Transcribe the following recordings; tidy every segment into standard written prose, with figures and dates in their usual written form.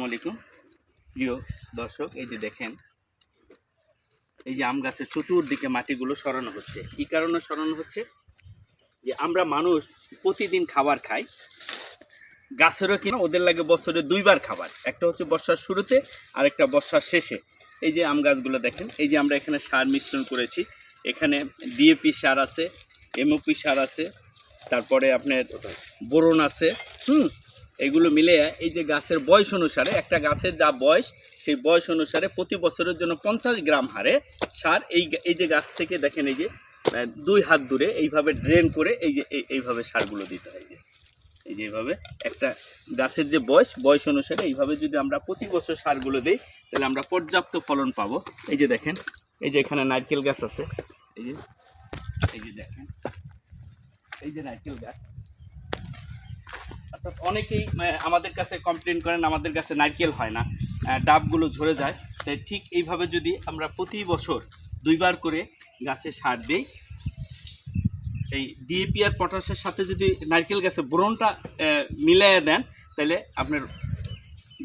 আসসালামাইকুম প্রিয় দর্শক, এই যে দেখেন, এই যে আম গাছের চতুর্দিকে মাটিগুলো সরানো হচ্ছে। কি কারণে সরানো হচ্ছে? যে আমরা মানুষ প্রতিদিন খাবার খাই, গাছেরও কিনা ওদের লাগে বছরে দুইবার খাবার, একটা হচ্ছে বর্ষার শুরুতে আর একটা বর্ষার শেষে। এই যে আম গাছগুলো দেখেন, এই যে আমরা এখানে সার মিশ্রণ করেছি। এখানে ডিএপি সার আছে, এমওপি সার আছে, তারপরে আপনার বোরন আছে। এগুলো মিলে এই যে গাছের বয়স অনুসারে, একটা গাছের যা বয়স সেই বয়স অনুসারে প্রতি বছরের জন্য 50 গ্রাম হারে সার এই যে গাছ থেকে দেখেন, এই যে 2 হাত দূরে এইভাবে ড্রেন করে এই যে এইভাবে সারগুলো দিতে হয়। এই যে এইভাবে একটা গাছের যে বয়স অনুসারে এইভাবে যদি আমরা প্রতি বছর সারগুলো দিই, তাহলে আমরা পর্যাপ্ত ফলন পাবো। এই যে দেখেন, এই যে এখানে নারকেল গাছ আছে, এই যে দেখেন, এই যে নারকেল গাছ। অর্থাৎ অনেকেই আমাদের কাছে কমপ্লেন করেন আমাদের কাছে নারকেল হয় না, ডাবগুলো ঝরে যায়। তাই ঠিক এইভাবে যদি আমরা প্রতি বছর 2 বার করে গাছে সার দিই, এই ডিএপি আর পটাশের সাথে যদি নারকেল গাছে বোরনটা মিলিয়ে দেন, তাহলে আপনার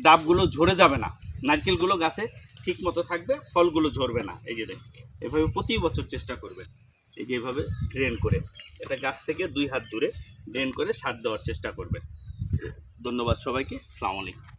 ডাবগুলো ঝরে যাবে না, নারকেলগুলো গাছে ঠিক মতো থাকবে, ফলগুলো ঝরবে না। এই যে দেখেন, এভাবে প্রতি বছর চেষ্টা করবেন। এই যে এভাবে ড্রেন করে, এটা গাছ থেকে 2 হাত দূরে ড্রেন করে সার দেওয়ার চেষ্টা করবেন। ধন্যবাদ সবাইকে। আসসালামু আলাইকুম।